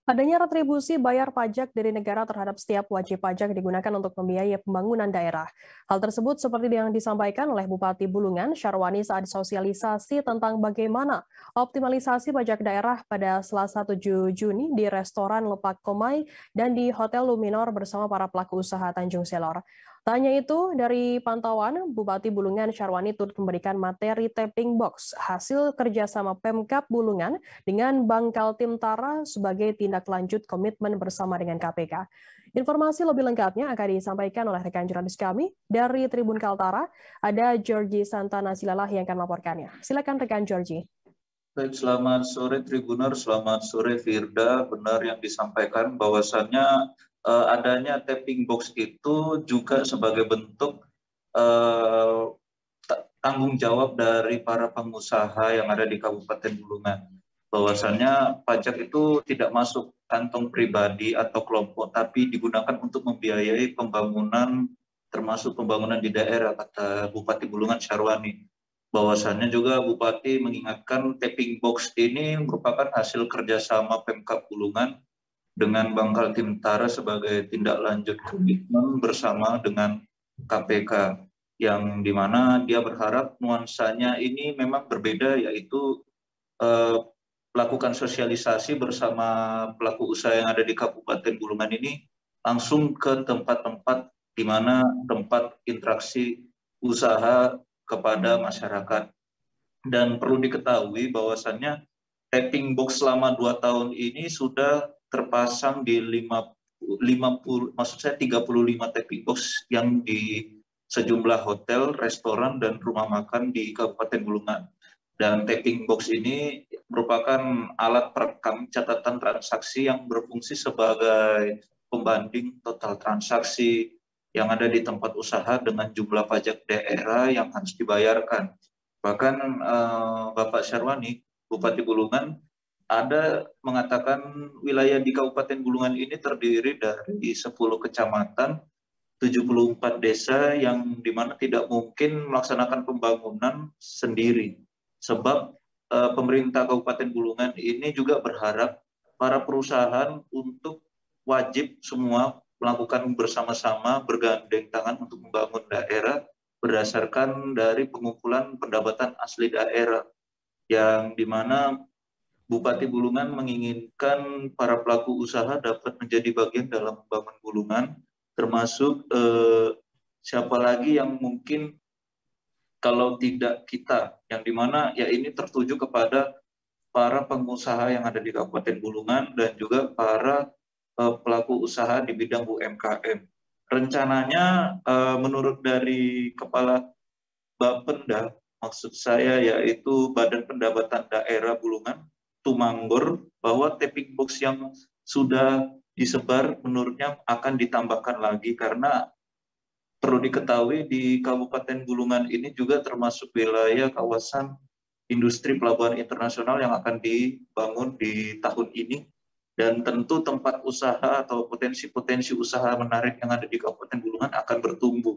Adanya retribusi bayar pajak dari negara terhadap setiap wajib pajak digunakan untuk membiayai pembangunan daerah. Hal tersebut seperti yang disampaikan oleh Bupati Bulungan, Syarwani saat sosialisasi tentang bagaimana optimalisasi pajak daerah pada Selasa 7 Juni di restoran Lepak Komai dan di Hotel Luminor bersama para pelaku usaha Tanjung Selor. Tak hanya itu, dari pantauan, Bupati Bulungan Syarwani turut memberikan materi tapping box hasil kerjasama Pemkab Bulungan dengan Bank Kaltim Tara sebagai tindak lanjut komitmen bersama dengan KPK. Informasi lebih lengkapnya akan disampaikan oleh rekan jurnalis kami dari Tribun Kaltara. Ada Georgie Santana Silalah yang akan melaporkannya. Silakan rekan Georgie. Baik, selamat sore Tribuner, selamat sore Firda. Benar yang disampaikan bahwasannya adanya tapping box itu juga sebagai bentuk eh, tanggung jawab dari para pengusaha yang ada di Kabupaten Bulungan. Bahwasannya pajak itu tidak masuk kantong pribadi atau kelompok, tapi digunakan untuk membiayai pembangunan, termasuk pembangunan di daerah, kata Bupati Bulungan Syarwani. Bahwasannya juga Bupati mengingatkan tapping box ini merupakan hasil kerjasama Pemkab Bulungan dengan Bank Kaltim Tara sebagai tindak lanjut komitmen bersama dengan KPK, yang dimana dia berharap nuansanya ini memang berbeda, yaitu eh, melakukan sosialisasi bersama pelaku usaha yang ada di Kabupaten Bulungan ini langsung ke tempat-tempat di mana tempat interaksi usaha kepada masyarakat. Dan perlu diketahui bahwasannya tapping box selama 2 tahun ini sudah terpasang di 50, maksud saya 35 tapping box yang di sejumlah hotel, restoran, dan rumah makan di Kabupaten Bulungan. Dan tapping box ini merupakan alat perekam catatan transaksi yang berfungsi sebagai pembanding total transaksi yang ada di tempat usaha dengan jumlah pajak daerah yang harus dibayarkan. Bahkan Bapak Syarwani, Bupati Bulungan, ada mengatakan wilayah di Kabupaten Bulungan ini terdiri dari 10 kecamatan, 74 desa yang dimana tidak mungkin melaksanakan pembangunan sendiri. Sebab pemerintah Kabupaten Bulungan ini juga berharap para perusahaan untuk wajib semua melakukan bersama-sama bergandeng tangan untuk membangun daerah berdasarkan dari pengumpulan pendapatan asli daerah, yang dimana Bupati Bulungan menginginkan para pelaku usaha dapat menjadi bagian dalam membangun Bulungan, termasuk siapa lagi yang mungkin kalau tidak kita, yang dimana ya ini tertuju kepada para pengusaha yang ada di Kabupaten Bulungan dan juga para pelaku usaha di bidang UMKM. Rencananya menurut dari Kepala Bapenda, maksud saya yaitu Badan Pendapatan Daerah Bulungan, Tumanggor, bahwa tapping box yang sudah disebar menurutnya akan ditambahkan lagi, karena perlu diketahui di Kabupaten Bulungan ini juga termasuk wilayah kawasan industri pelabuhan internasional yang akan dibangun di tahun ini, dan tentu tempat usaha atau potensi-potensi usaha menarik yang ada di Kabupaten Bulungan akan bertumbuh.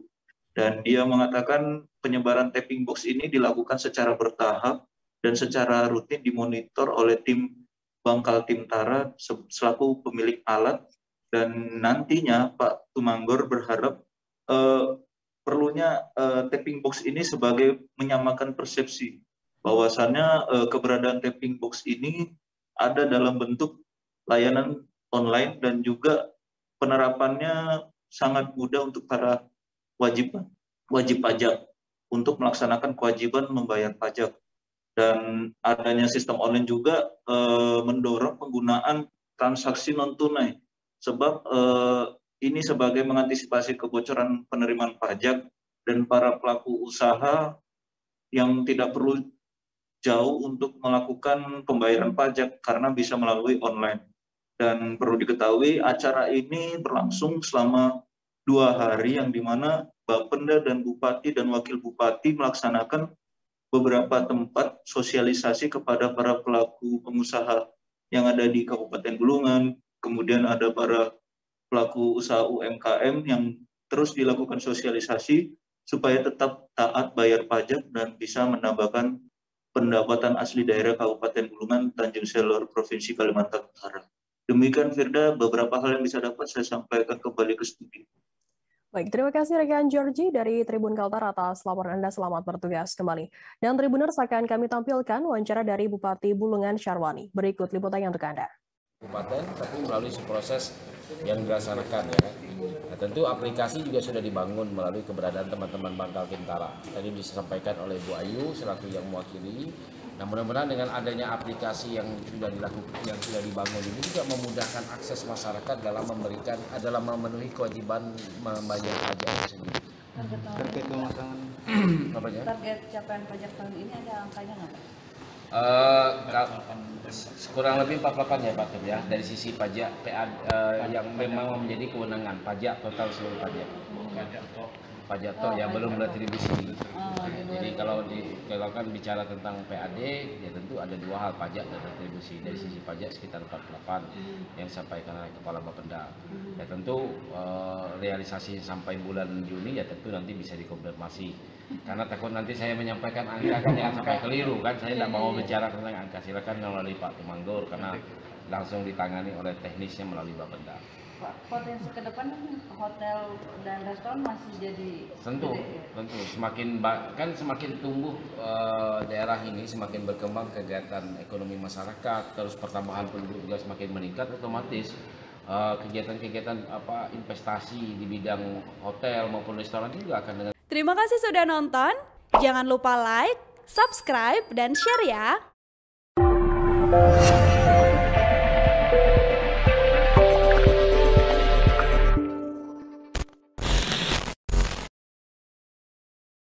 Dan dia mengatakan penyebaran tapping box ini dilakukan secara bertahap dan secara rutin dimonitor oleh tim Bank Kaltim Tara selaku pemilik alat, dan nantinya Pak Tumanggor berharap perlunya tapping box ini sebagai menyamakan persepsi bahwasannya keberadaan tapping box ini ada dalam bentuk layanan online dan juga penerapannya sangat mudah untuk para wajib pajak untuk melaksanakan kewajiban membayar pajak. Dan adanya sistem online juga mendorong penggunaan transaksi non tunai, sebab ini sebagai mengantisipasi kebocoran penerimaan pajak dan para pelaku usaha yang tidak perlu jauh untuk melakukan pembayaran pajak karena bisa melalui online. Dan perlu diketahui acara ini berlangsung selama 2 hari, yang dimana Bapenda dan Bupati dan Wakil Bupati melaksanakan beberapa tempat sosialisasi kepada para pelaku pengusaha yang ada di Kabupaten Bulungan, kemudian ada para pelaku usaha UMKM yang terus dilakukan sosialisasi supaya tetap taat bayar pajak dan bisa menambahkan pendapatan asli daerah Kabupaten Bulungan, Tanjung Selor, Provinsi Kalimantan Utara. Demikian Firda, beberapa hal yang bisa dapat saya sampaikan kembali ke studio. Baik, terima kasih rekan Georgie dari Tribun Kaltar atas laporan Anda. Selamat bertugas kembali. Dan Tribuners akan kami tampilkan wawancara dari Bupati Bulungan Syarwani. Berikut liputannya untuk Anda. Kabupaten, tapi melalui proses yang dilaksanakan ya. Nah, tentu aplikasi juga sudah dibangun melalui keberadaan teman-teman Bangkal Kintara. Tadi disampaikan oleh Bu Ayu selaku yang mewakili. Nah, mudah-mudahan dengan adanya aplikasi yang sudah dilakukan, yang sudah dibangun ini juga memudahkan akses masyarakat dalam memenuhi kewajiban membayar pajak itu sendiri. Terkait pemasangan target capaian pajak tahun ini ada angkanya nggak Pak? Kurang lebih 48 ya Pak Tim ya, dari sisi pajak yang memang menjadi kewenangan pajak total seluruh pajak toh yang belum retribusi. Jadi kalau kan bicara tentang PAD ya tentu ada dua hal, pajak dan retribusi. Dari sisi pajak sekitar 48 yang disampaikan oleh Kepala Bapenda. Ya tentu realisasi sampai bulan Juni ya tentu nanti bisa dikonfirmasi. Karena takut nanti saya menyampaikan angka kan jangan sampai keliru kan, saya tidak mau bicara tentang angka, silakan melalui Pak Tumanggur karena langsung ditangani oleh teknisnya melalui Bapenda. Pak, potensi ke depan hotel dan restoran masih jadi tentu semakin tumbuh daerah ini, semakin berkembang kegiatan ekonomi masyarakat, terus pertambahan penduduk juga semakin meningkat, otomatis kegiatan-kegiatan investasi di bidang hotel maupun restoran juga akan dengan. Terima kasih sudah nonton. Jangan lupa like, subscribe, dan share ya.